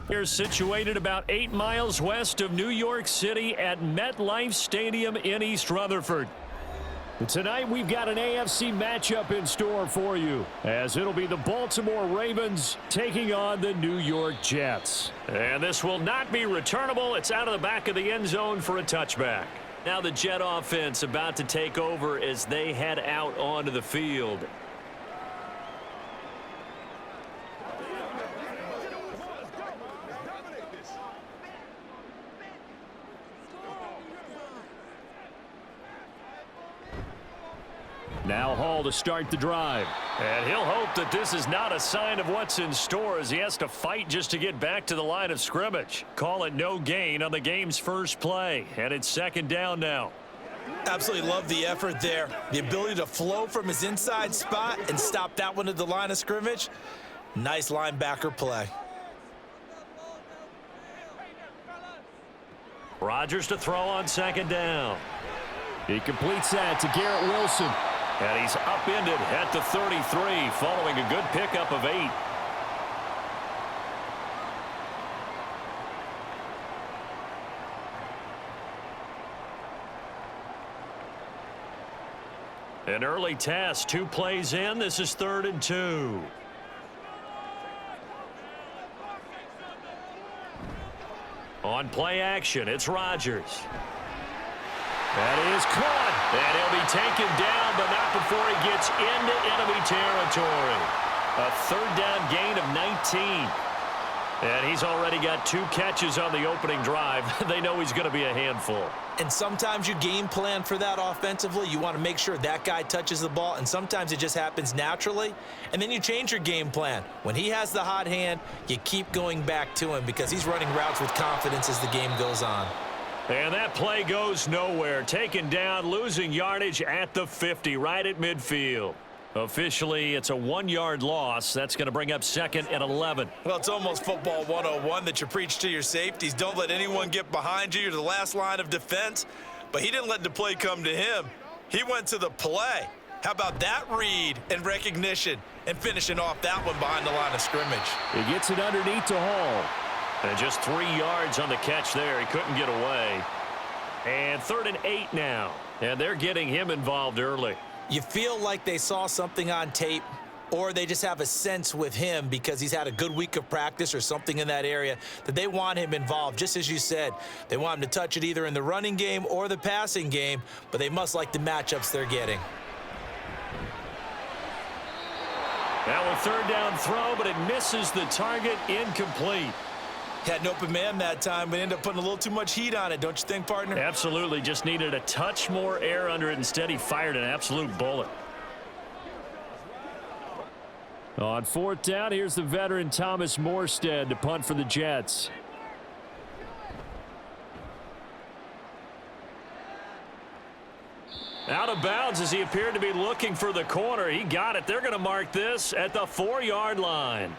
We're situated about 8 miles west of New York City at MetLife Stadium in East Rutherford. Tonight, we've got an AFC matchup in store for you, as it'll be the Baltimore Ravens taking on the New York Jets. And this will not be returnable. It's out of the back of the end zone for a touchback. Now the Jet offense about to take over as they head out onto the field. Now Hall to start the drive. And he'll hope that this is not a sign of what's in store as he has to fight just to get back to the line of scrimmage. Call it no gain on the game's first play. And it's second down now. Absolutely love the effort there. The ability to flow from his inside spot and stop that one at the line of scrimmage. Nice linebacker play. Rodgers to throw on second down. He completes that to Garrett Wilson. And he's upended at the 33 following a good pickup of 8. An early test, 2 plays in. This is 3rd and 2. On play action, it's Rodgers. That is caught, and he'll be taken down, but not before he gets into enemy territory. A 3rd down gain of 19. And he's already got 2 catches on the opening drive. They know he's going to be a handful. And sometimes you game plan for that offensively. You want to make sure that guy touches the ball, and sometimes it just happens naturally. And then you change your game plan. When he has the hot hand, you keep going back to him because he's running routes with confidence as the game goes on. And that play goes nowhere. Taken down, losing yardage at the 50, right at midfield. Officially, it's a 1-yard loss. That's going to bring up 2nd and 11. Well, it's almost football 101 that you preach to your safeties. Don't let anyone get behind you. You're the last line of defense. But he didn't let the play come to him. He went to the play. How about that read and recognition and finishing off that one behind the line of scrimmage? He gets it underneath to Hall. And just 3 yards on the catch there. He couldn't get away. And 3rd and 8 now. And they're getting him involved early. You feel like they saw something on tape, or they just have a sense with him because he's had a good week of practice or something in that area that they want him involved. Just as you said, they want him to touch it either in the running game or the passing game, but they must like the matchups they're getting. Now a 3rd down throw, but it misses the target, incomplete. Had an open man that time, but ended up putting a little too much heat on it, don't you think, partner? Absolutely. Just needed a touch more air under it. Instead, he fired an absolute bullet. On 4th down, here's the veteran Thomas Morstead to punt for the Jets. Out of bounds as he appeared to be looking for the corner. He got it. They're going to mark this at the 4-yard line.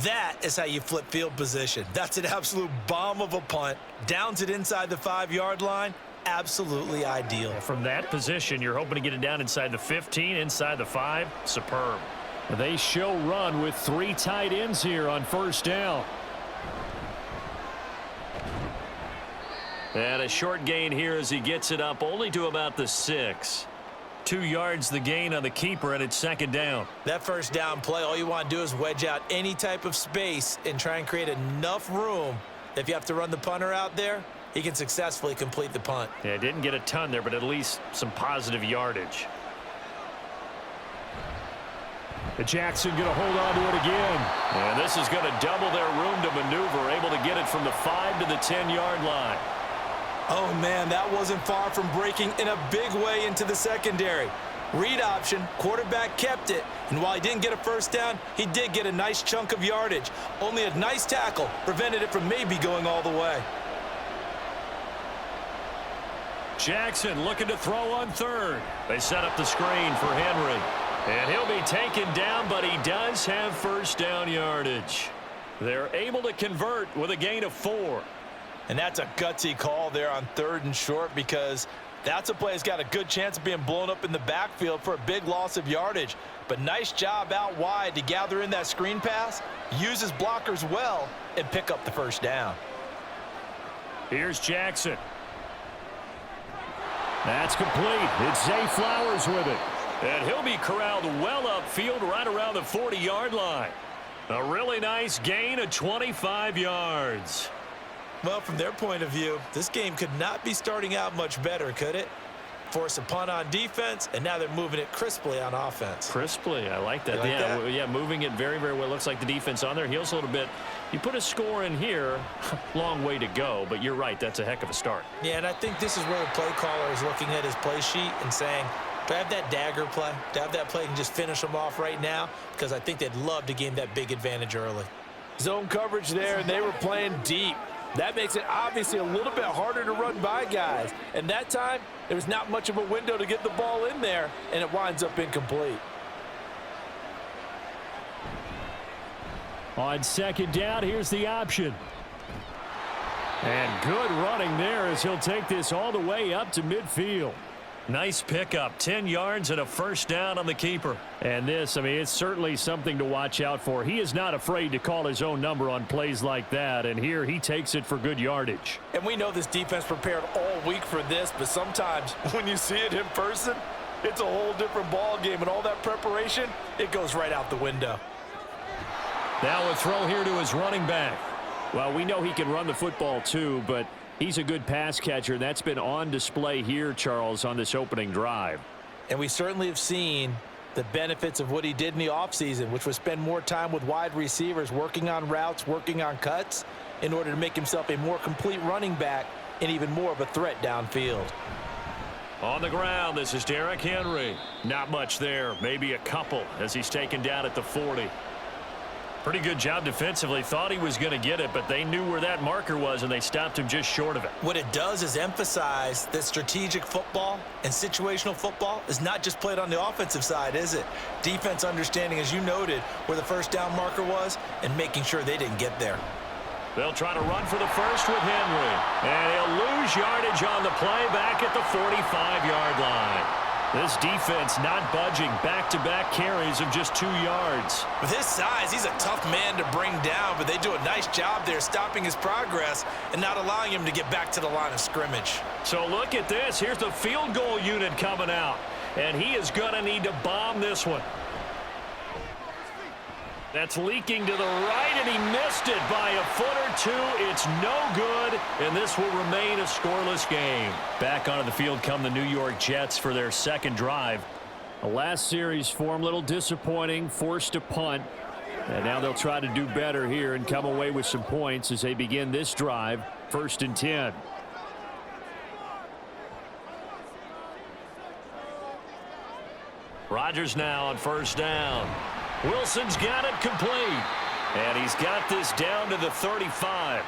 That is how you flip field position. That's an absolute bomb of a punt. Downs it inside the 5-yard line. Absolutely ideal. From that position, you're hoping to get it down inside the 15, inside the 5. Superb. They show run with 3 tight ends here on 1st down. And a short gain here as he gets it up only to about the 6. 2 yards the gain on the keeper, and it's 2nd down. That 1st down play, all you want to do is wedge out any type of space and try and create enough room that if you have to run the punter out there, he can successfully complete the punt. Yeah, didn't get a ton there, but at least some positive yardage. Jackson going to hold on to it again. And this is going to double their room to maneuver, able to get it from the 5 to the 10-yard line. Oh, man, that wasn't far from breaking in a big way into the secondary. Read option, quarterback kept it, and while he didn't get a 1st down, he did get a nice chunk of yardage. Only a nice tackle prevented it from maybe going all the way. Jackson looking to throw on 3rd. They set up the screen for Henry. And he'll be taken down, but he does have 1st down yardage. They're able to convert with a gain of 4. And that's a gutsy call there on 3rd and short because That's a play that's got a good chance of being blown up in the backfield for a big loss of yardage. But nice job out wide to gather in that screen pass, use his blockers well, and pick up the first down. Here's Jackson. That's complete. It's Zay Flowers with it. And he'll be corralled well upfield right around the 40-yard line. A really nice gain of 25 yards. Well, from their point of view, this game could not be starting out much better, could it? Force a punt on defense, and now they're moving it crisply on offense. Crisply, I like that. Yeah, moving it very, very well. Looks like the defense on their heels a little bit. You put a score in here, long way to go, but you're right, that's a heck of a start. Yeah, and I think this is where the play caller is looking at his play sheet and saying, do I have that dagger play? Do I have that play and just finish them off right now? Because I think they'd love to gain that big advantage early. Zone coverage there, and they were playing deep. That makes it obviously a little bit harder to run by guys. And that time, there was not much of a window to get the ball in there, and it winds up incomplete. On second down, here's the option. And good running there as he'll take this all the way up to midfield. Nice pickup, 10 yards and a first down on the keeper. And this, I mean, it's certainly something to watch out for. He is not afraid to call his own number on plays like that, and here he takes it for good yardage. And we know this defense prepared all week for this, but sometimes when you see it in person, it's a whole different ball game, and all that preparation, it goes right out the window. Now a throw here to his running back. Well, we know he can run the football too, but he's a good pass catcher, and that's been on display here, Charles, on this opening drive. And we certainly have seen the benefits of what he did in the offseason, which was spend more time with wide receivers, working on routes, working on cuts, in order to make himself a more complete running back and even more of a threat downfield. On the ground, this is Derrick Henry. Not much there, maybe a couple as he's taken down at the 40. Pretty good job defensively. Thought he was going to get it, but they knew where that marker was, and they stopped him just short of it. What it does is emphasize that strategic football and situational football is not just played on the offensive side, is it? Defense understanding, as you noted, where the first down marker was and making sure they didn't get there. They'll try to run for the first with Henry. And he'll lose yardage on the play back at the 45-yard line. This defense not budging, back-to-back carries of just 2 yards. With his size, he's a tough man to bring down, but they do a nice job there stopping his progress and not allowing him to get back to the line of scrimmage. So look at this. Here's the field goal unit coming out, and he is going to need to bomb this one. That's leaking to the right, and he missed it by a foot or two. It's no good, and this will remain a scoreless game. Back onto the field come the New York Jets for their second drive. The last series for him, a little disappointing, forced to punt. And now they'll try to do better here and come away with some points as they begin this drive, 1st and 10. Rodgers now on first down. Wilson's got it complete. And he's got this down to the 35.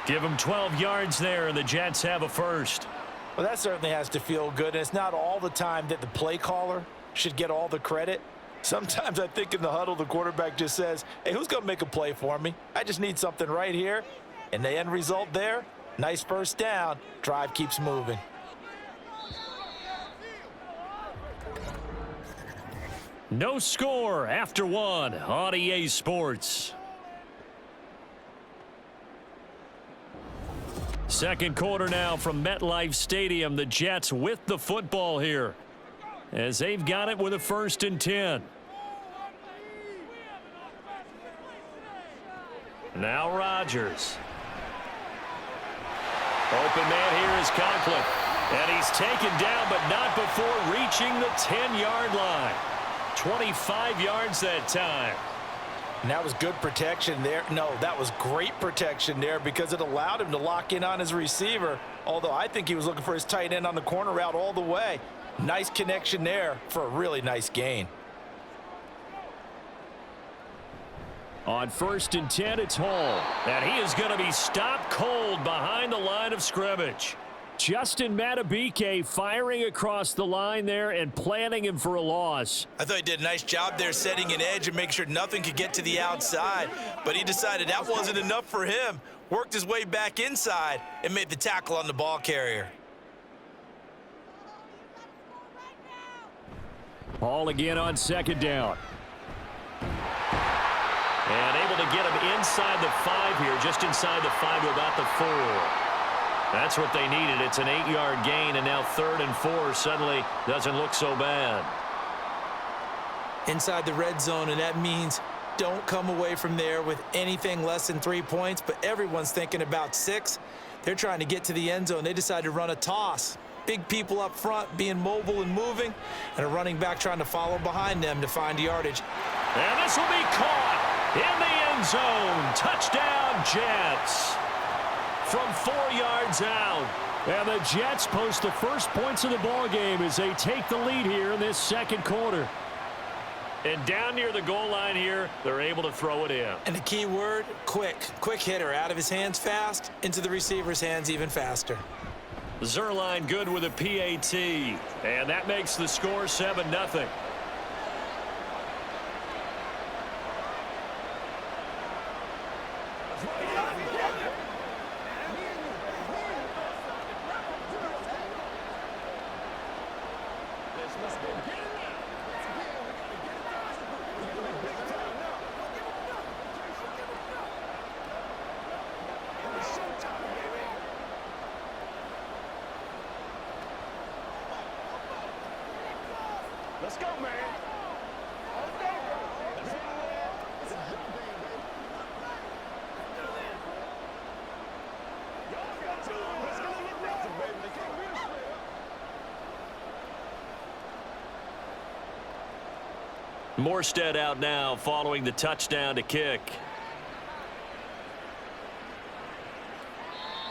Give him 12 yards there, and the Jets have a first. Well, that certainly has to feel good, and it's not all the time that the play caller should get all the credit. Sometimes I think in the huddle, the quarterback just says, hey, who's going to make a play for me? I just need something right here. And the end result there, nice first down. Drive keeps moving. No score after one on EA Sports. Second quarter now from MetLife Stadium. The Jets with the football here as they've got it with a 1st and 10. Now Rodgers. Open man here is Conklin. And he's taken down, but not before reaching the 10-yard line. 25 yards that time. And that was good protection there. No, that was great protection there because it allowed him to lock in on his receiver, although I think he was looking for his tight end on the corner route all the way. Nice connection there for a really nice gain. On 1st and 10, it's Hall. And he is going to be stopped cold behind the line of scrimmage. Justin Madubuike firing across the line there and planning him for a loss. I thought he did a nice job there setting an edge and making sure nothing could get to the outside, but he decided that wasn't enough for him. Worked his way back inside and made the tackle on the ball carrier. Ball again on second down. And able to get him inside the 5 here, just inside the 5 to about the 4. That's what they needed. It's an 8-yard gain, and now 3rd and 4 suddenly doesn't look so bad. Inside the red zone, and that means don't come away from there with anything less than 3 points, but everyone's thinking about 6. They're trying to get to the end zone. They decided to run a toss. Big people up front being mobile and moving, and a running back trying to follow behind them to find yardage. And this will be caught in the end zone. Touchdown, Jets. From 4 yards out. And the Jets post the first points of the ball game as they take the lead here in this second quarter. And down near the goal line here, they're able to throw it in. And the key word, quick. Quick hitter. Out of his hands fast, into the receiver's hands even faster. Zerline good with a PAT. And that makes the score 7-0. Let's go, man. Morstead out now following the touchdown to kick.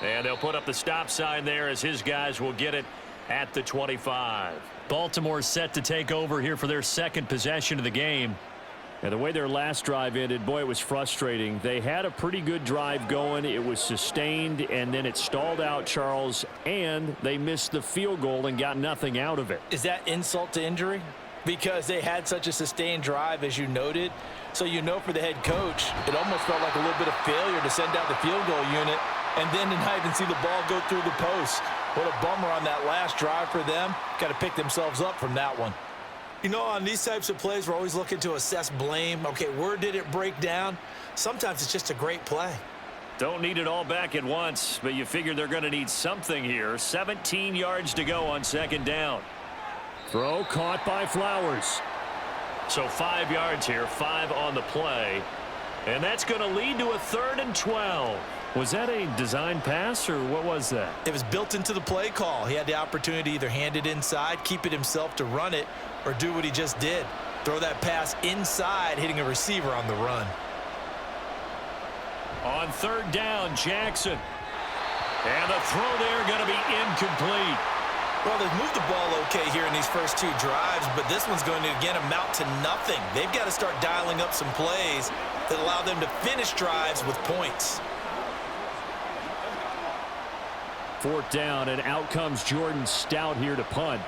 And they'll put up the stop sign there as his guys will get it at the 25. Baltimore set to take over here for their second possession of the game. And the way their last drive ended, boy, it was frustrating. They had a pretty good drive going. It was sustained, and then it stalled out, Charles, and they missed the field goal and got nothing out of it. Is that insult to injury? Because they had such a sustained drive, as you noted. So you know for the head coach, it almost felt like a little bit of failure to send out the field goal unit and then to not even see the ball go through the post. What a bummer on that last drive for them. Got to pick themselves up from that one. You know, on these types of plays, we're always looking to assess blame. Okay, where did it break down? Sometimes it's just a great play. Don't need it all back at once, but you figure they're going to need something here. 17 yards to go on second down. Throw caught by Flowers. So 5 yards here, 5 on the play. And that's going to lead to a 3rd and 12. Was that a design pass, or what was that? It was built into the play call. He had the opportunity to either hand it inside, keep it himself to run it, or do what he just did. Throw that pass inside, hitting a receiver on the run. On 3rd down, Jackson. And the throw there going to be incomplete. Well, they've moved the ball okay here in these first 2 drives, but this one's going to, again, amount to nothing. They've got to start dialing up some plays that allow them to finish drives with points. 4th down, and out comes Jordan Stout here to punt.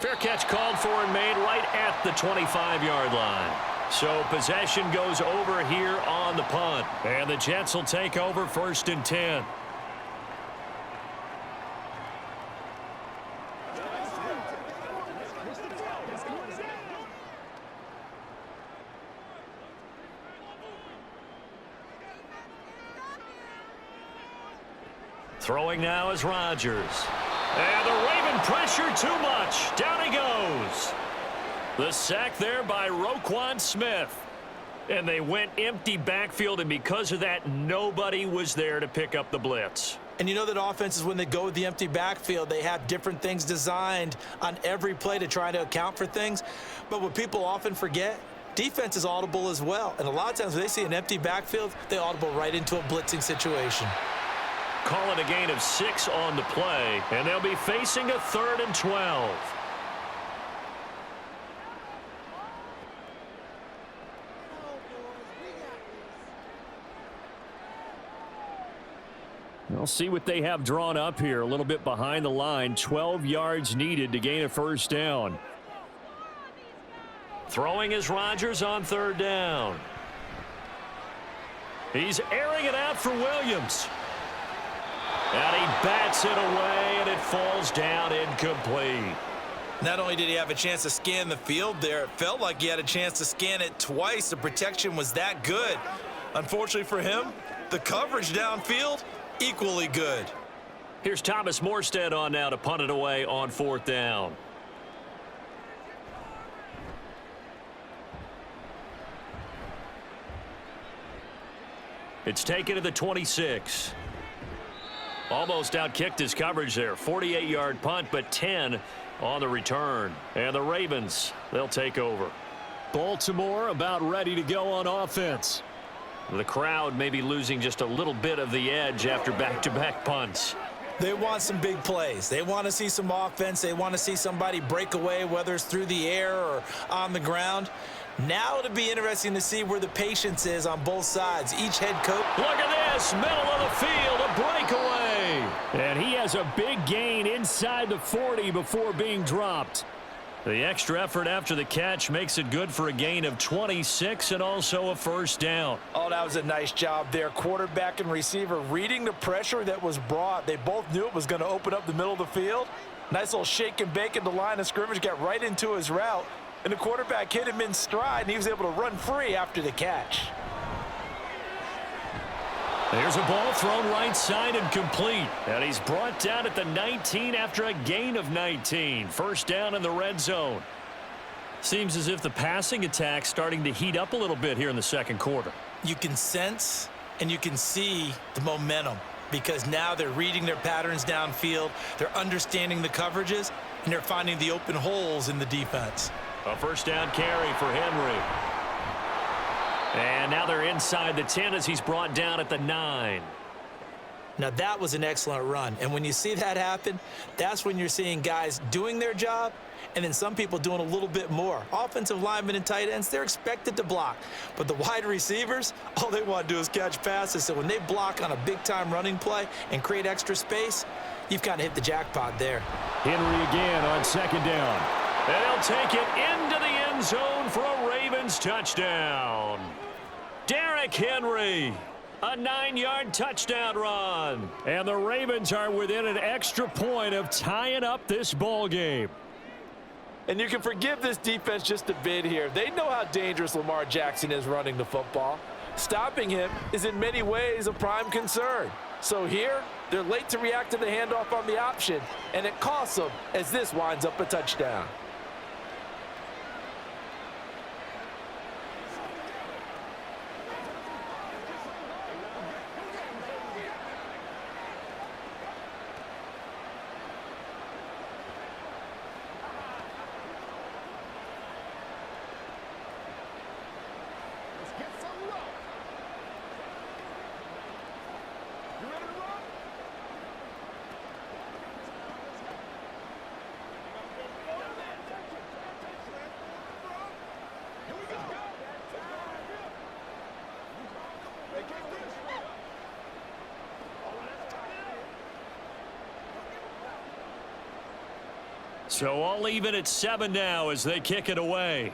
Fair catch called for and made right at the 25-yard line. So possession goes over here on the punt. And the Jets will take over 1st and 10. Throwing now is Rodgers. And the Raven pressure too much. Down he goes. The sack there by Roquan Smith. And they went empty backfield, and because of that, nobody was there to pick up the blitz. And you know that offenses, when they go with the empty backfield, they have different things designed on every play to try to account for things. But what people often forget, defense is audible as well. And a lot of times when they see an empty backfield, they audible right into a blitzing situation. Call it a gain of 6 on the play, and they'll be facing a 3rd and 12. We'll see what they have drawn up here. A little bit behind the line. 12 yards needed to gain a 1st down. Throwing is Rodgers on 3rd down. He's airing it out for Williams. And he bats it away, and it falls down incomplete. Not only did he have a chance to scan the field there, it felt like he had a chance to scan it twice. The protection was that good. Unfortunately for him, the coverage downfield, equally good. Here's Thomas Morstead on now to punt it away on 4th down. It's taken to the 26. Almost outkicked his coverage there. 48-yard punt, but 10 on the return. And the Ravens, they'll take over. Baltimore about ready to go on offense. The crowd may be losing just a little bit of the edge after back-to-back punts. They want some big plays. They want to see some offense. They want to see somebody break away, whether it's through the air or on the ground. Now it'll be interesting to see where the patience is on both sides. Each head coach. Look at this, middle of the field, a breakaway. And he has a big gain inside the 40 before being dropped. The extra effort after the catch makes it good for a gain of 26 and also a first down. Oh, that was a nice job there. Quarterback and receiver reading the pressure that was brought. They both knew it was going to open up the middle of the field. Nice little shake and bake at the line of scrimmage, got right into his route. And the quarterback hit him in stride, and he was able to run free after the catch. There's a ball thrown right side and complete. And he's brought down at the 19 after a gain of 19. First down in the red zone. Seems as if the passing attack's starting to heat up a little bit here in the second quarter. You can sense and you can see the momentum because now they're reading their patterns downfield. They're understanding the coverages, and they're finding the open holes in the defense. A first down carry for Henry. And now they're inside the 10 as he's brought down at the 9. Now that was an excellent run. And when you see that happen, that's when you're seeing guys doing their job and then some people doing a little bit more. Offensive linemen and tight ends, they're expected to block. But the wide receivers, all they want to do is catch passes. So when they block on a big-time running play and create extra space, you've kind of hit the jackpot there. Henry again on second down. And they'll take it into the end zone for a Ravens touchdown. Derrick Henry, a 9-yard touchdown run. And the Ravens are within an extra point of tying up this ball game. And you can forgive this defense just a bit here. They know how dangerous Lamar Jackson is running the football. Stopping him is in many ways a prime concern. So here, they're late to react to the handoff on the option, and it costs them as this winds up a touchdown. So all even at 7 now as they kick it away.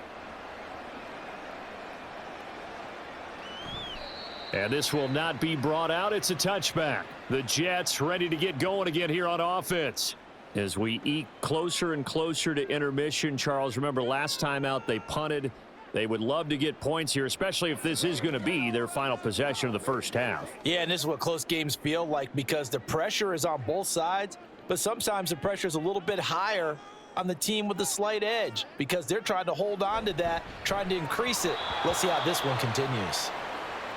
And this will not be brought out. It's a touchback. The Jets ready to get going again here on offense. As we eke closer and closer to intermission, Charles, remember last time out they punted. They would love to get points here, especially if this is going to be their final possession of the first half. Yeah, and this is what close games feel like because the pressure is on both sides, but sometimes the pressure is a little bit higher on the team with the slight edge because they're trying to hold on to that, trying to increase it. Let's see how this one continues.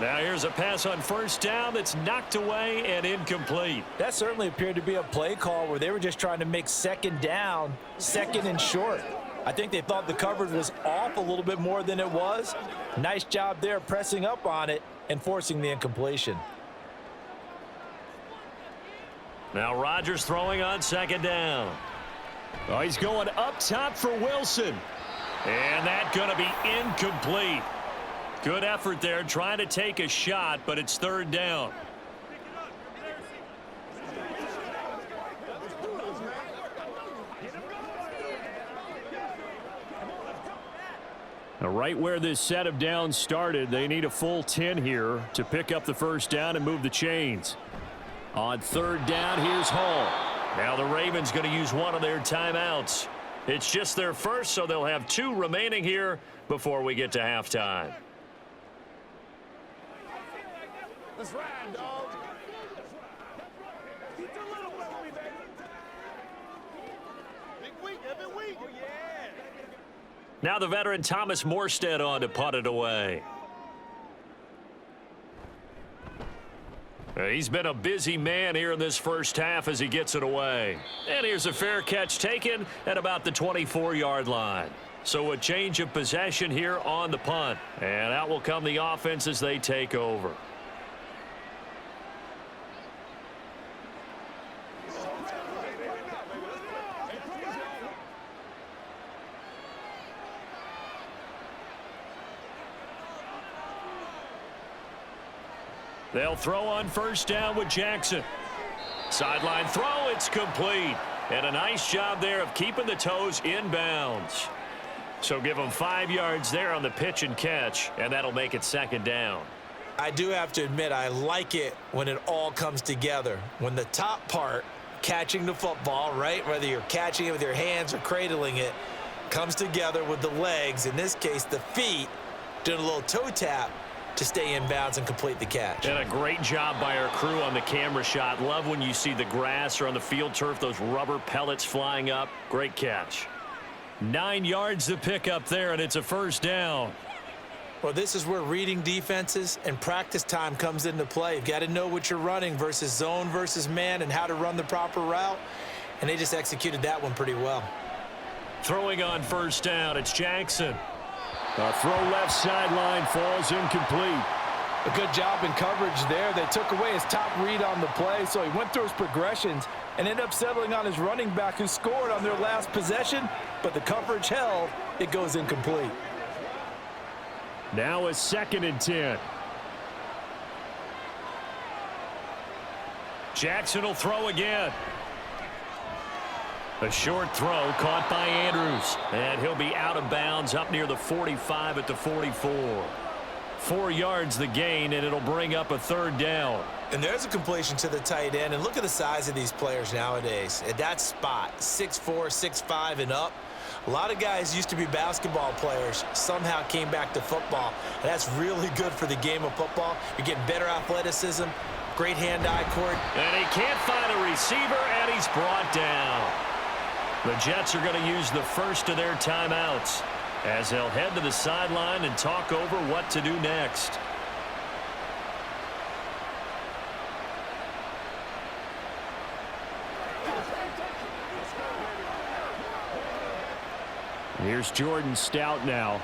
Now here's a pass on first down that's knocked away and incomplete. That certainly appeared to be a play call where they were just trying to make second down, second and short. I think they thought the coverage was off a little bit more than it was. Nice job there pressing up on it and forcing the incompletion. Now Rodgers throwing on second down. Oh, he's going up top for Wilson. And that's going to be incomplete. Good effort there trying to take a shot, but it's third down. Now, right where this set of downs started, they need a full 10 here to pick up the first down and move the chains. On third down, here's Hall. Now the Ravens going to use one of their timeouts. It's just their first, so they'll have 2 remaining here before we get to halftime. Let's ride, dog. Big week, every week. Oh, yeah. Now the veteran Thomas Morstead on to punt it away. He's been a busy man here in this first half as he gets it away. And here's a fair catch taken at about the 24-yard line. So a change of possession here on the punt. And out will come the offense as they take over. They'll throw on first down with Jackson. Sideline throw, it's complete. And a nice job there of keeping the toes inbounds. So give them 5 yards there on the pitch and catch, and that'll make it second down. I do have to admit, I like it when it all comes together. When the top part, catching the football, right, whether you're catching it with your hands or cradling it, comes together with the legs, in this case the feet, doing a little toe tap to stay in bounds and complete the catch. And a great job by our crew on the camera shot. Love when you see the grass or on the field turf, those rubber pellets flying up. Great catch. 9 yards to pick up there, and it's a first down. Well, this is where reading defenses and practice time comes into play. You've got to know what you're running versus zone versus man and how to run the proper route. And they just executed that one pretty well. Throwing on first down, it's Jackson. A throw left sideline falls incomplete. A good job in coverage there. They took away his top read on the play, so he went through his progressions and ended up settling on his running back who scored on their last possession, but the coverage held. It goes incomplete. Now a 2nd and 10. Jackson will throw again. A short throw caught by Andrews, and he'll be out of bounds up near the 45 at the 44. 4 yards the gain, and it'll bring up a third down. And there's a completion to the tight end, and look at the size of these players nowadays. At that spot, 6'4", 6'5", and up. A lot of guys used to be basketball players, somehow came back to football, and that's really good for the game of football. You're getting better athleticism, great hand-eye court. And he can't find a receiver, and he's brought down. The Jets are going to use the first of their timeouts as they'll head to the sideline and talk over what to do next. Here's Jordan Stout now.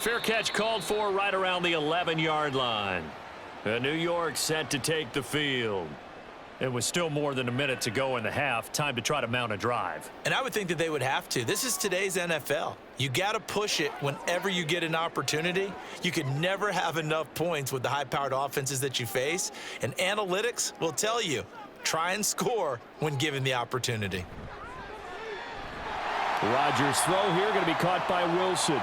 Fair catch called for right around the 11-yard line. New York set to take the field. It was still more than a minute to go in the half. Time to try to mount a drive. And I would think that they would have to. This is today's NFL. You got to push it whenever you get an opportunity. You can never have enough points with the high-powered offenses that you face. And analytics will tell you, try and score when given the opportunity. Rodgers' throw here going to be caught by Wilson.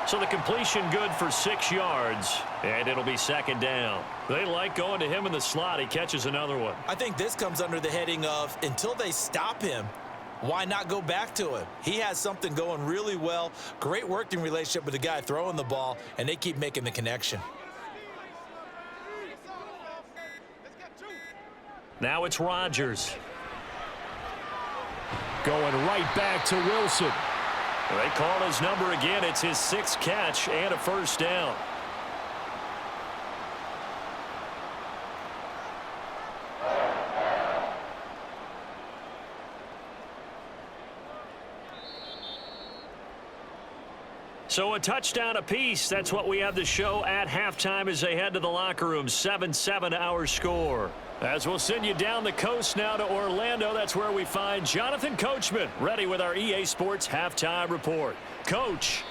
So the completion good for 6 yards, and it'll be second down. They like going to him in the slot. He catches another one. I think this comes under the heading of, until they stop him, why not go back to him? He has something going really well. Great working relationship with the guy throwing the ball, and they keep making the connection. Now it's Rodgers. Going right back to Wilson. They call his number again. It's his 6th catch and a first down. So a touchdown apiece. That's what we have to show at halftime as they head to the locker room. 7-7 our score. As we'll send you down the coast now to Orlando, that's where we find Jonathan Coachman ready with our EA Sports halftime report. Coach,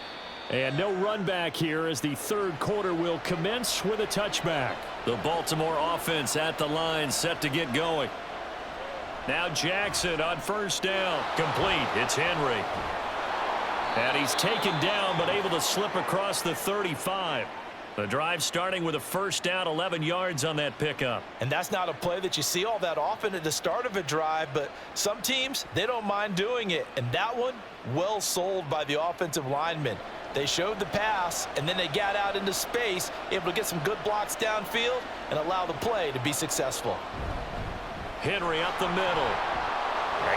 and no run back here as the third quarter will commence with a touchback. The Baltimore offense at the line set to get going. Now Jackson on first down. Complete. It's Henry. And he's taken down, but able to slip across the 35. The drive starting with a first down, 11 yards on that pickup. And that's not a play that you see all that often at the start of a drive, but some teams, they don't mind doing it. And that one, well sold by the offensive lineman. They showed the pass, and then they got out into space, able to get some good blocks downfield and allow the play to be successful. Henry up the middle.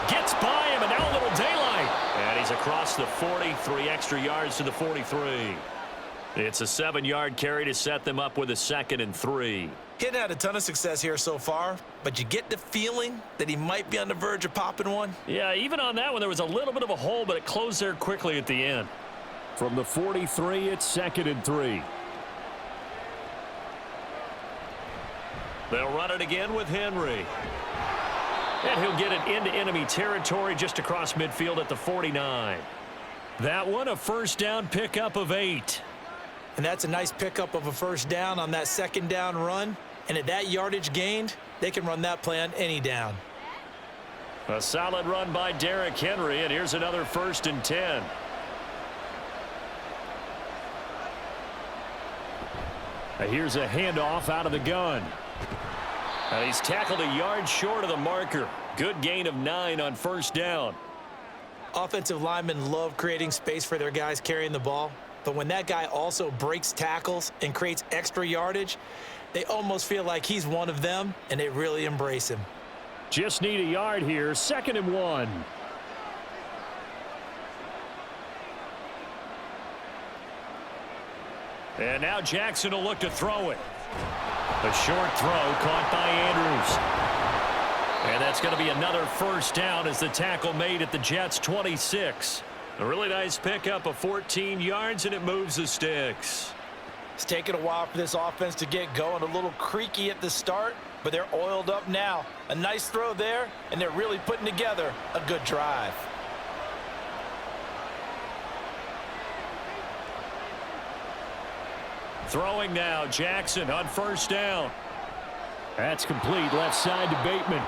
Gets by him, and now a little daylight. And he's across the 40, 3 extra yards to the 43. It's a 7-yard carry to set them up with a 2nd and 3. He hadn't had a ton of success here so far, but you get the feeling that he might be on the verge of popping one. Yeah, even on that one, there was a little bit of a hole, but it closed there quickly at the end. From the 43, it's 2nd and 3. They'll run it again with Henry. And he'll get it into enemy territory just across midfield at the 49. That one, a first down pickup of 8. And that's a nice pickup of a first down on that 2nd down run. And at that yardage gained, they can run that play on any down. A solid run by Derrick Henry, and here's another 1st and 10. Here's a handoff out of the gun. And he's tackled a yard short of the marker. Good gain of 9 on first down. Offensive linemen love creating space for their guys carrying the ball. But when that guy also breaks tackles and creates extra yardage, they almost feel like he's one of them, and they really embrace him. Just need a yard here. 2nd and 1. And now Jackson will look to throw it. A short throw caught by Andrews. And that's going to be another first down as the tackle made at the Jets' 26. A really nice pickup of 14 yards, and it moves the sticks. It's taken a while for this offense to get going. A little creaky at the start, but they're oiled up now. A nice throw there, and they're really putting together a good drive. Throwing now, Jackson on first down. That's complete, left side to Bateman.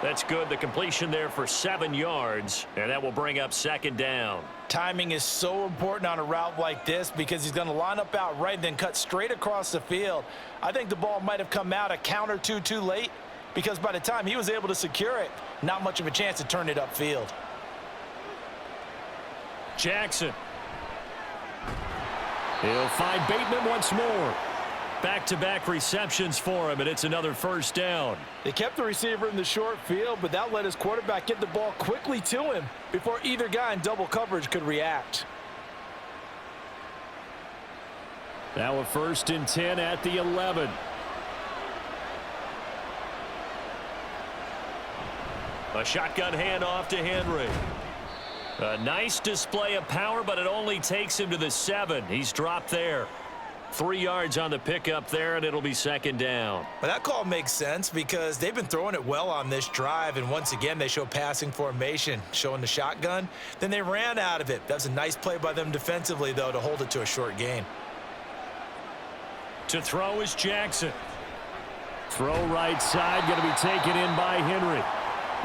That's good. The completion there for 7 yards, and that will bring up 2nd down. Timing is so important on a route like this because he's going to line up out right and then cut straight across the field. I think the ball might have come out a count or two too late because by the time he was able to secure it, not much of a chance to turn it upfield. Jackson. He'll find Bateman once more. Back-to-back receptions for him, and it's another first down. They kept the receiver in the short field, but that let his quarterback get the ball quickly to him before either guy in double coverage could react. Now a 1st and 10 at the 11. A shotgun handoff to Henry. A nice display of power, but it only takes him to the 7. He's dropped there. 3 yards on the pickup there, and it'll be 2nd down. But that call makes sense because they've been throwing it well on this drive, and once again they show passing formation, showing the shotgun. Then they ran out of it. That's a nice play by them defensively, though, to hold it to a short gain. To throw is Jackson. Throw right side, going to be taken in by Henry.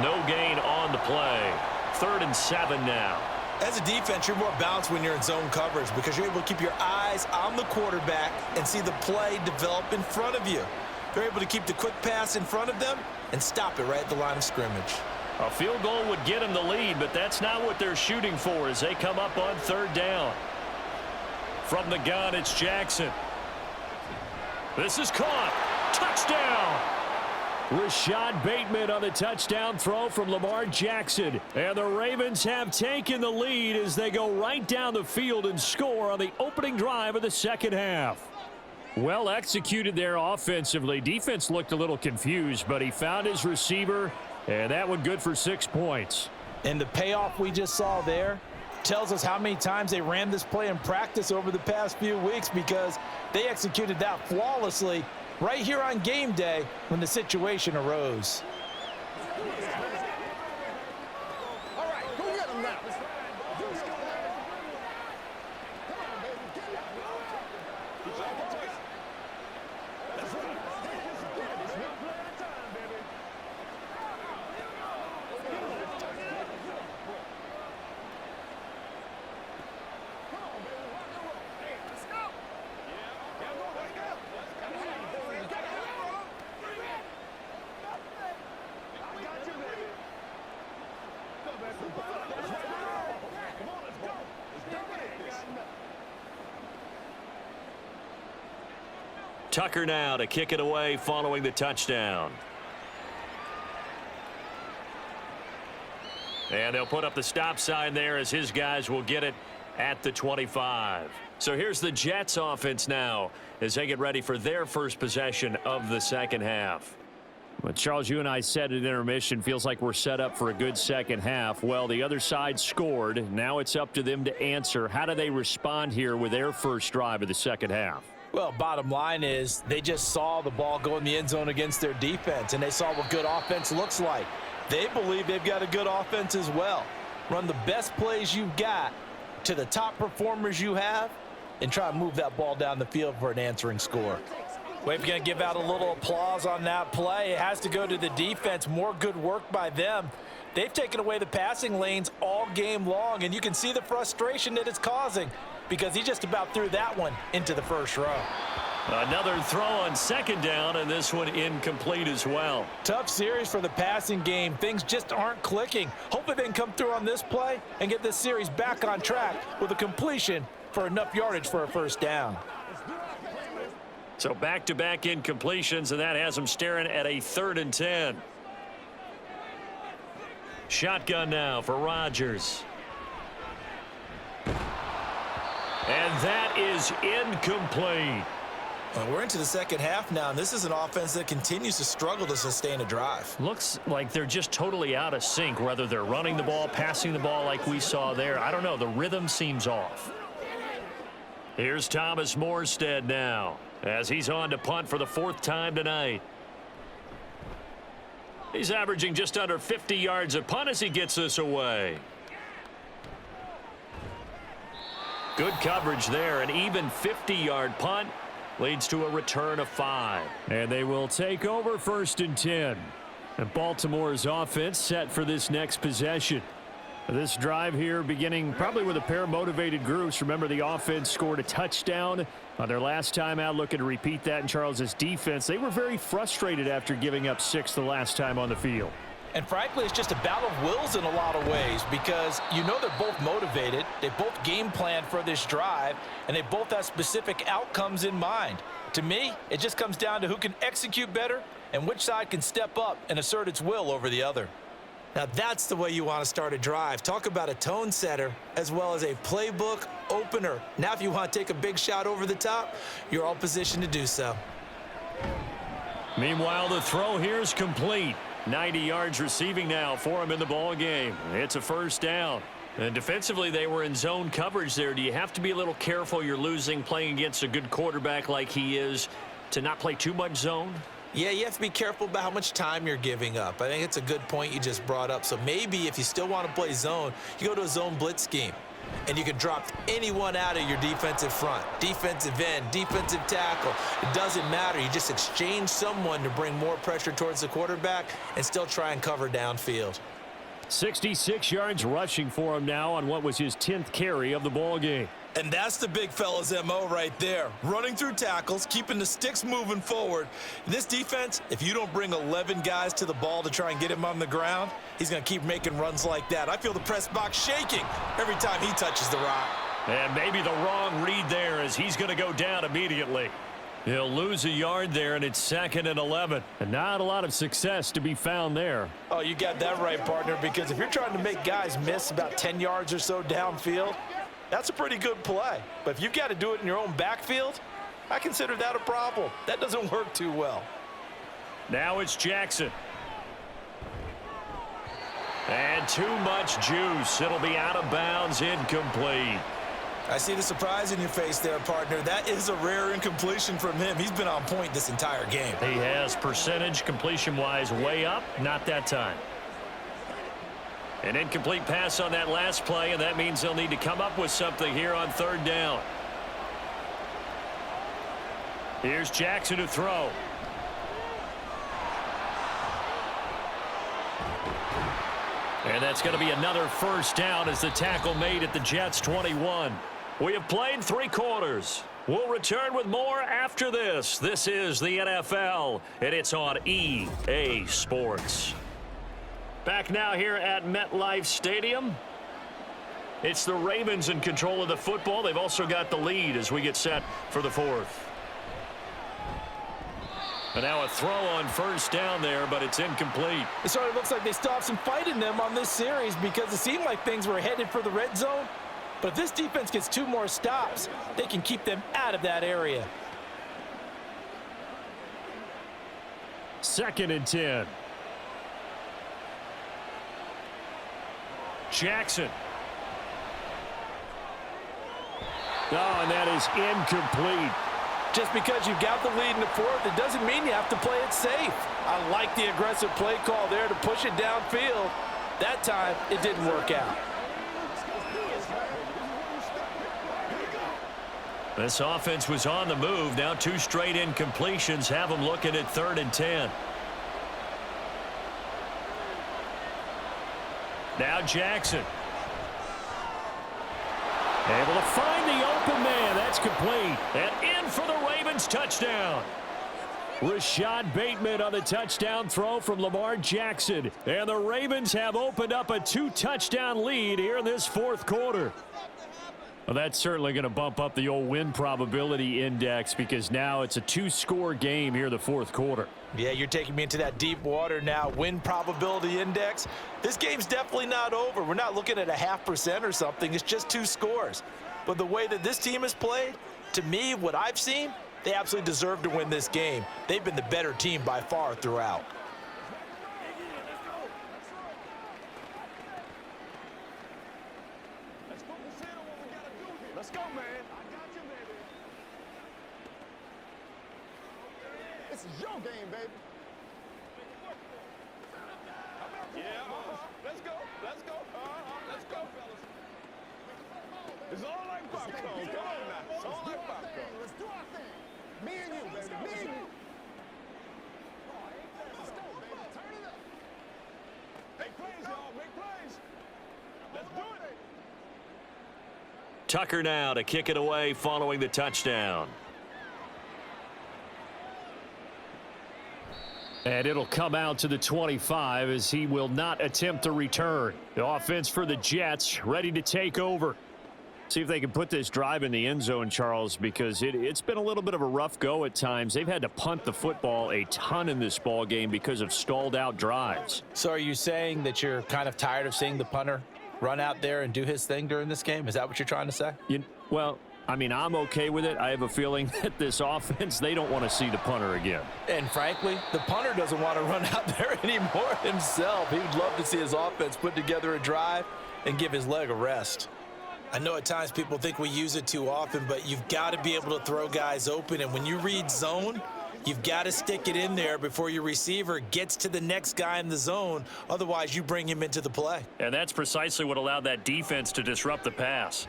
No gain on the play. 3rd and 7 now. As a defense, you're more balanced when you're in zone coverage because you're able to keep your eyes on the quarterback and see the play develop in front of you. They're able to keep the quick pass in front of them and stop it right at the line of scrimmage. A field goal would get them the lead, but that's not what they're shooting for as they come up on 3rd down. From the gun, it's Jackson. This is caught. Touchdown! Rashad Bateman on the touchdown throw from Lamar Jackson. And the Ravens have taken the lead as they go right down the field and score on the opening drive of the 2nd half. Well executed there offensively. Defense looked a little confused, but he found his receiver, and that one good for 6 points. And the payoff we just saw there tells us how many times they ran this play in practice over the past few weeks because they executed that flawlessly right here on game day when the situation arose. All right, go get him now. Tucker now to kick it away following the touchdown. And they'll put up the stop sign there as his guys will get it at the 25. So here's the Jets offense now as they get ready for their first possession of the second half. Well, Charles, you and I said at intermission, feels like we're set up for a good second half. Well, the other side scored. Now it's up to them to answer. How do they respond here with their first drive of the second half? Well, bottom line is they just saw the ball go in the end zone against their defense, and they saw what good offense looks like. They believe they've got a good offense as well. Run the best plays you've got to the top performers you have and try to move that ball down the field for an answering score. We're going to give out a little applause on that play. It has to go to the defense. More good work by them. They've taken away the passing lanes all game long, and you can see the frustration that it's causing because he just about threw that one into the first row. Another throw on second down, and this one incomplete as well. Tough series for the passing game. Things just aren't clicking. Hopefully they can come through on this play and get this series back on track with a completion for enough yardage for a first down. So back-to-back incompletions, and that has them staring at a 3rd and 10. Shotgun now for Rodgers. And that is incomplete. Well, we're into the second half now, and this is an offense that continues to struggle to sustain a drive. Looks like they're just totally out of sync, whether they're running the ball, passing the ball like we saw there. I don't know. The rhythm seems off. Here's Thomas Morstead now as he's on to punt for the 4th time tonight. He's averaging just under 50 yards a punt as he gets this away. Good coverage there. An even 50-yard punt leads to a return of 5. And they will take over 1st and 10. And Baltimore's offense set for this next possession. This drive here beginning probably with a pair of motivated groups. Remember, the offense scored a touchdown on their last time out, looking to repeat that in Charles's defense. They were very frustrated after giving up 6 the last time on the field. And frankly, it's just a battle of wills in a lot of ways because you know they're both motivated. They both game plan for this drive, and they both have specific outcomes in mind. To me, it just comes down to who can execute better and which side can step up and assert its will over the other. Now that's the way you want to start a drive. Talk about a tone setter as well as a playbook opener. Now if you want to take a big shot over the top, you're all positioned to do so. Meanwhile, the throw here is complete. 90 yards receiving now for him in the ball game. It's a first down. And defensively, they were in zone coverage there. Do you have to be a little careful you're losing playing against a good quarterback like he is to not play too much zone? Yeah, you have to be careful about how much time you're giving up. I think it's a good point you just brought up. So maybe if you still want to play zone, you go to a zone blitz scheme. And you can drop anyone out of your defensive front. Defensive end, defensive tackle. It doesn't matter. You just exchange someone to bring more pressure towards the quarterback and still try and cover downfield. 66 yards rushing for him now on what was his 10th carry of the ball game. And that's the big fella's MO right there. Running through tackles, keeping the sticks moving forward. This defense, if you don't bring 11 guys to the ball to try and get him on the ground, he's going to keep making runs like that. I feel the press box shaking every time he touches the rock. And maybe the wrong read there as he's going to go down immediately. He'll lose a yard there, and it's 2nd and 11. And not a lot of success to be found there. Oh, you got that right, partner, because if you're trying to make guys miss about 10 yards or so downfield, that's a pretty good play. But if you've got to do it in your own backfield, I consider that a problem. That doesn't work too well. Now it's Jackson. And too much juice. It'll be out of bounds, incomplete. I see the surprise in your face there, partner. That is a rare incompletion from him. He's been on point this entire game. He has percentage completion-wise way up. Not that time. An incomplete pass on that last play, and that means they'll need to come up with something here on 3rd down. Here's Jackson to throw. And that's going to be another first down as the tackle made at the Jets' 21. We have played 3 quarters. We'll return with more after this. This is the NFL, and it's on EA Sports. Back now here at MetLife Stadium. It's the Ravens in control of the football. They've also got the lead as we get set for the 4th. And now a throw on first down there, but it's incomplete. It sort of looks like they still have some fight in them on this series because it seemed like things were headed for the red zone. But if this defense gets 2 more stops, they can keep them out of that area. 2nd and 10. Jackson. Oh, and that is incomplete. Just because you've got the lead in the 4th, it doesn't mean you have to play it safe. I like the aggressive play call there to push it downfield. That time, it didn't work out. This offense was on the move. Now 2 straight incompletions have them looking at 3rd and 10. Now Jackson. Able to find the open man. That's complete. And in for the Ravens touchdown. Rashad Bateman on the touchdown throw from Lamar Jackson. And the Ravens have opened up a 2-touchdown lead here in this 4th quarter. Well, that's certainly going to bump up the old win probability index because now it's a 2-score game here in the 4th quarter. Yeah, you're taking me into that deep water now. Win probability index. This game's definitely not over. We're not looking at a 0.5% or something. It's just 2 scores. But the way that this team has played, to me, what I've seen, they absolutely deserve to win this game. They've been the better team by far throughout. Let's go, man. I got you, baby. This is your game, baby. Yeah, let's go. Let's go. Let's go, fellas. It's all like popcorn. Come on now. It's all like popcorn. Let's do our thing. Me and you, baby. Me and you. Let's go, baby. Turn it up. Make plays, y'all. Make plays. Let's do it. Tucker now to kick it away following the touchdown. And it'll come out to the 25 as he will not attempt to return. The offense for the Jets ready to take over. See if they can put this drive in the end zone, Charles, because it's been a little bit of a rough go at times. They've had to punt the football a ton in this ball game because of stalled out drives. So are you saying that you're kind of tired of seeing the punter run out there and do his thing during this game? Is that what you're trying to say? Well, I mean, I'm okay with it. I have a feeling that this offense, they don't want to see the punter again. And frankly, the punter doesn't want to run out there anymore himself. He would love to see his offense put together a drive and give his leg a rest. I know at times people think we use it too often, but you've got to be able to throw guys open. And when you read zone, you've got to stick it in there before your receiver gets to the next guy in the zone. Otherwise, you bring him into the play. And that's precisely what allowed that defense to disrupt the pass.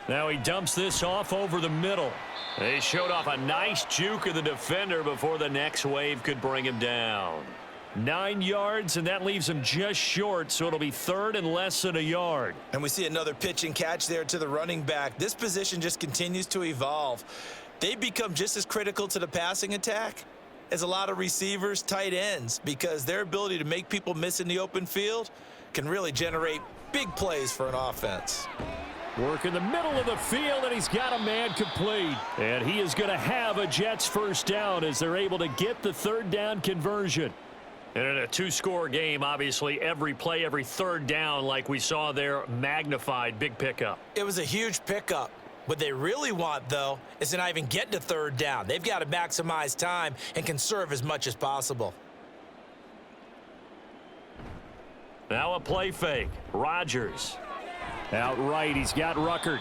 Now he dumps this off over the middle. They showed off a nice juke of the defender before the next wave could bring him down. 9 yards, and that leaves him just short, so it'll be 3rd and less than a yard. And we see another pitch and catch there to the running back. This position just continues to evolve. They become just as critical to the passing attack as a lot of receivers, tight ends, because their ability to make people miss in the open field can really generate big plays for an offense. Work in the middle of the field, and he's got a man complete. And he is going to have a Jets first down as they're able to get the 3rd down conversion. And in a 2-score game, obviously, every play, every 3rd down, like we saw there, magnified, big pickup. It was a huge pickup. What they really want, though, is to not even get to 3rd down. They've got to maximize time and conserve as much as possible. Now a play fake. Rodgers. Outright, he's got Ruckert.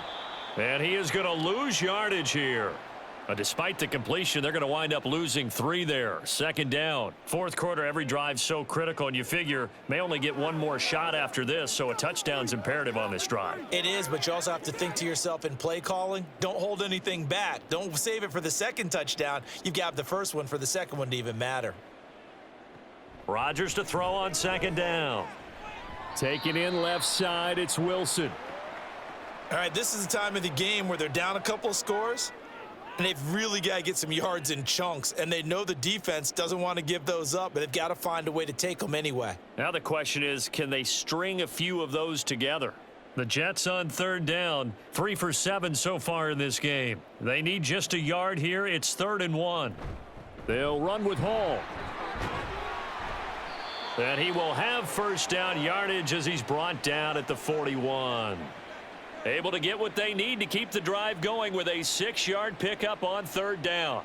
And he is going to lose yardage here. Despite the completion, they're going to wind up losing 3 there. 2nd down. 4th quarter, every drive so critical, and you figure may only get one more shot after this, so a touchdown's imperative on this drive. It is, but you also have to think to yourself in play calling, don't hold anything back. Don't save it for the 2nd touchdown. You've got the 1st one for the 2nd one to even matter. Rodgers to throw on 2nd down. Taking in left side, it's Wilson. All right, this is the time of the game where they're down a couple of scores, and they've really got to get some yards in chunks, and they know the defense doesn't want to give those up, but they've got to find a way to take them anyway. Now the question is, can they string a few of those together? The Jets on 3rd down, 3 for 7 so far in this game. They need just a yard here. It's 3rd and 1. They'll run with Hall. And he will have first down yardage as he's brought down at the 41. Able to get what they need to keep the drive going with a 6-yard pickup on third down.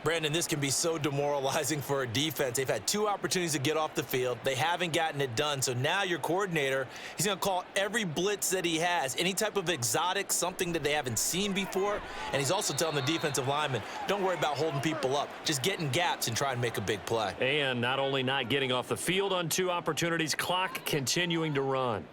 Brandon, this can be so demoralizing for a defense. They've had 2 opportunities to get off the field. They haven't gotten it done. So now your coordinator, he's going to call every blitz that he has, any type of exotic, something that they haven't seen before. And he's also telling the defensive lineman, don't worry about holding people up. Just get in gaps and try and make a big play. And not only not getting off the field on 2 opportunities, clock continuing to run.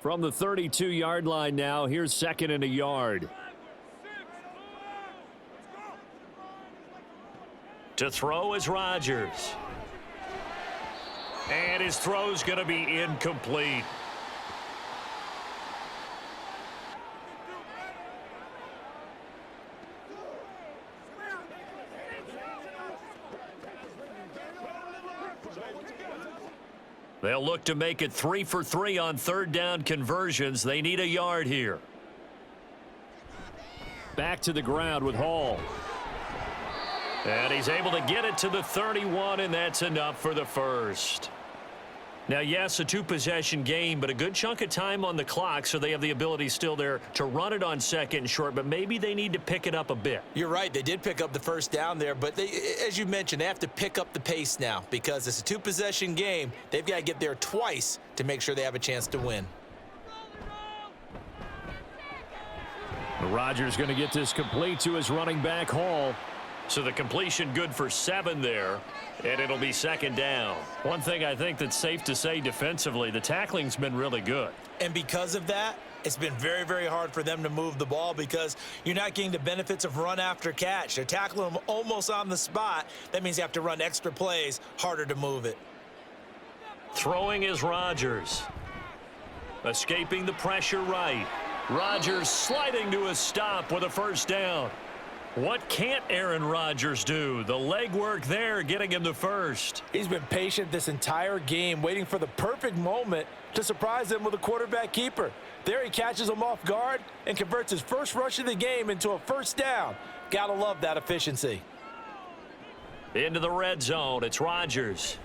From the 32-yard line now, here's 2nd and a yard. To throw is Rodgers. And his throw's going to be incomplete. They'll look to make it 3 for 3 on third down conversions. They need a yard here. Back to the ground with Hall. And he's able to get it to the 31, and that's enough for the first. Now, yes, a 2-possession game, but a good chunk of time on the clock, so they have the ability still there to run it on 2nd and short, but maybe they need to pick it up a bit. You're right. They did pick up the first down there, but as you mentioned, they have to pick up the pace now because it's a 2-possession game. They've got to get there twice to make sure they have a chance to win. Rodgers going to get this complete to his running back, Hall. So the completion good for 7 there, and it'll be 2nd down. One thing I think that's safe to say defensively, the tackling's been really good. And because of that, it's been very, very hard for them to move the ball because you're not getting the benefits of run after catch. They're tackling them almost on the spot. That means you have to run extra plays, harder to move it. Throwing is Rodgers. Escaping the pressure right. Rodgers sliding to a stop with a first down. What can't Aaron Rodgers do? The legwork there getting him the first. He's been patient this entire game, waiting for the perfect moment to surprise them with a quarterback keeper. There he catches him off guard and converts his first rush of the game into a first down. Gotta love that efficiency. Into the red zone, it's Rodgers.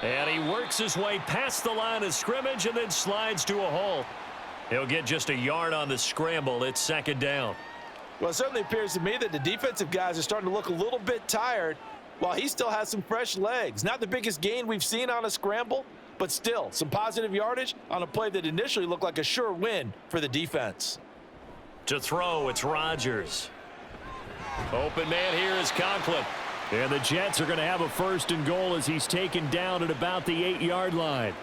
And he works his way past the line of scrimmage and then slides to a halt. He'll get just a yard on the scramble. It's 2nd down. Well, it certainly appears to me that the defensive guys are starting to look a little bit tired while he still has some fresh legs. Not the biggest gain we've seen on a scramble, but still some positive yardage on a play that initially looked like a sure win for the defense. To throw, it's Rodgers. Open man here is Conklin. And the Jets are going to have a 1st and goal as he's taken down at about the 8-yard line.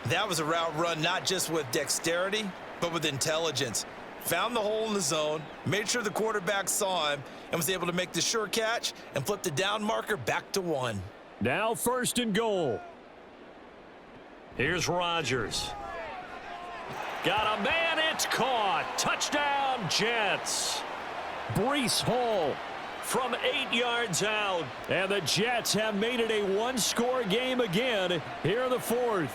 That was a route run not just with dexterity, but with intelligence. Found the hole in the zone, made sure the quarterback saw him, and was able to make the sure catch and flip the down marker back to 1. Now 1st and goal. Here's Rodgers. Got a man, it's caught. Touchdown, Jets. Breece Hall from 8 yards out. And the Jets have made it a 1-score game again here in the 4th.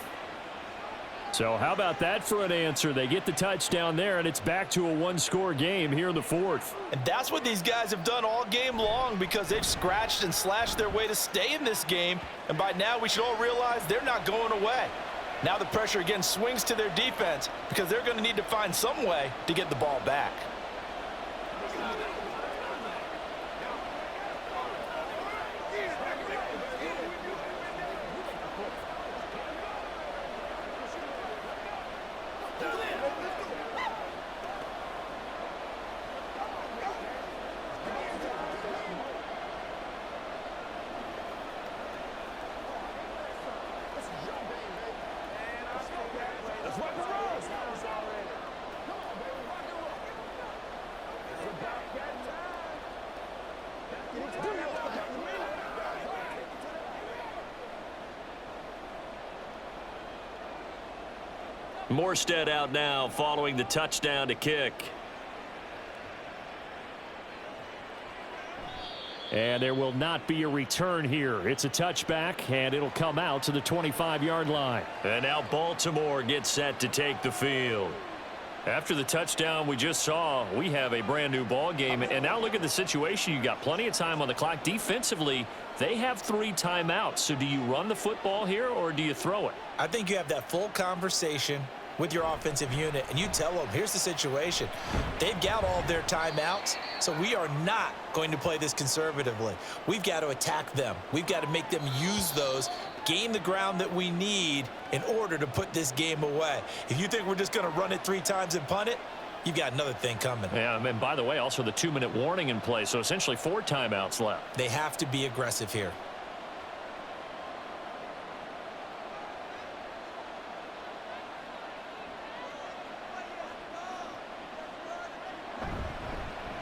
So how about that for an answer? They get the touchdown there, and it's back to a 1-score game here in the 4th. And that's what these guys have done all game long because they've scratched and slashed their way to stay in this game. And by now, we should all realize they're not going away. Now the pressure again swings to their defense because they're going to need to find some way to get the ball back. Morstead out now following the touchdown to kick. And there will not be a return here. It's a touchback, and it'll come out to the 25-yard line. And now Baltimore gets set to take the field. After the touchdown we just saw, we have a brand new ball game. And now look at the situation. You got plenty of time on the clock. Defensively, they have 3 timeouts. So do you run the football here or do you throw it? I think you have that full conversation with your offensive unit, and you tell them, here's the situation. They've got all their timeouts, so we are not going to play this conservatively. We've got to attack them. We've got to make them use those, gain the ground that we need in order to put this game away. If you think we're just going to run it 3 times and punt it, you've got another thing coming. Yeah, and by the way, also the 2-minute warning in play, so essentially 4 timeouts left. They have to be aggressive here.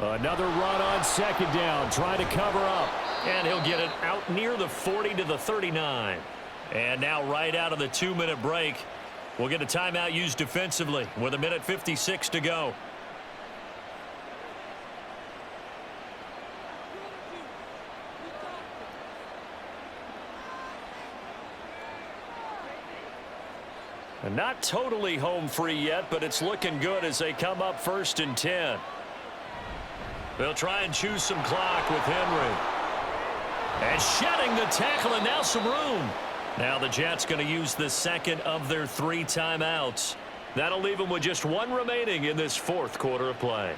Another run on 2nd down, trying to cover up. And he'll get it out near the 40 to the 39. And now right out of the 2-minute break, we'll get a timeout used defensively with 1:56 to go. And not totally home free yet, but it's looking good as they come up 1st and 10. They'll try and choose some clock with Henry. And shedding the tackle, and now some room. Now the Jets going to use the 2nd of their 3 timeouts. That'll leave them with just 1 remaining in this 4th quarter of play.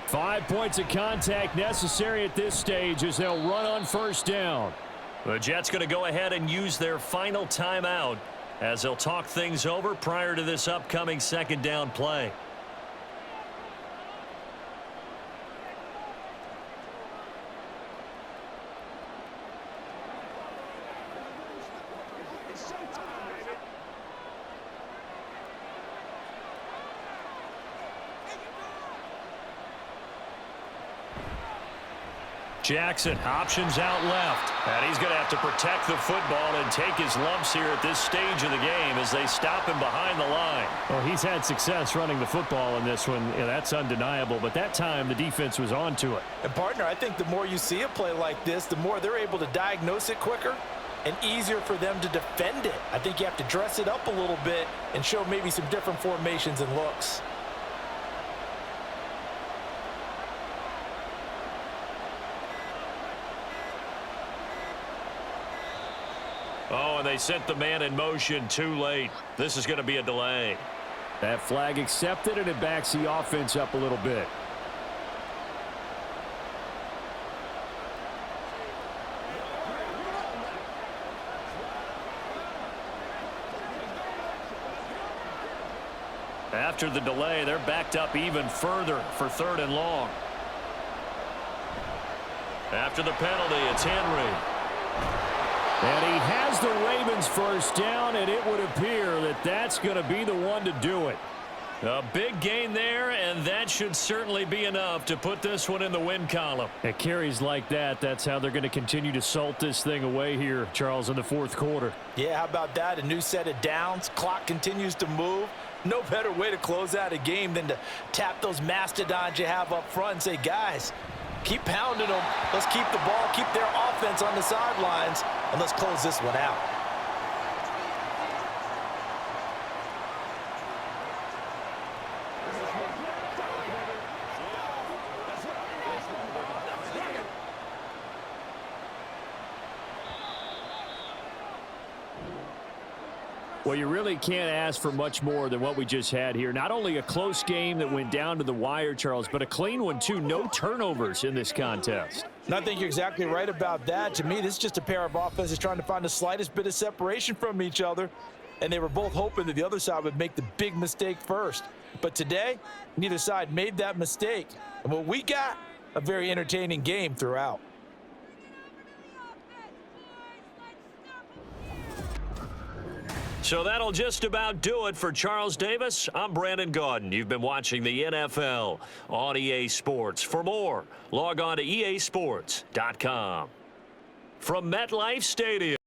Five points of contact necessary at this stage as they'll run on 1st down. The Jets going to go ahead and use their final timeout as they'll talk things over prior to this upcoming 2nd down play. Jackson options out left, and he's going to have to protect the football and take his lumps here at this stage of the game as they stop him behind the line. Well, he's had success running the football in this one. Yeah, that's undeniable, but that time the defense was on to it. And partner, I think the more you see a play like this, the more they're able to diagnose it quicker and easier for them to defend it. I think you have to dress it up a little bit and show maybe some different formations and looks. Oh, and they sent the man in motion too late. This is going to be a delay. That flag accepted, and it backs the offense up a little bit. After the delay, they're backed up even further for 3rd and long. After the penalty, it's Henry. And he has the Ravens 1st down, and it would appear that that's going to be the one to do it. A big gain there, and that should certainly be enough to put this one in the win column. At carries like that, that's how they're going to continue to salt this thing away here, Charles, in the 4th quarter. Yeah, how about that? A new set of downs. Clock continues to move. No better way to close out a game than to tap those mastodons you have up front and say, guys, keep pounding them. Let's keep the ball, keep their offense on the sidelines, and let's close this one out. Well, you really can't ask for much more than what we just had here. Not only a close game that went down to the wire, Charles, but a clean one, too. No turnovers in this contest. And I think you're exactly right about that. To me, this is just a pair of offenses trying to find the slightest bit of separation from each other, and they were both hoping that the other side would make the big mistake first. But today, neither side made that mistake. And what we got, a very entertaining game throughout. So that'll just about do it for Charles Davis. I'm Brandon Gaudin. You've been watching the NFL on EA Sports. For more, log on to easports.com. From MetLife Stadium.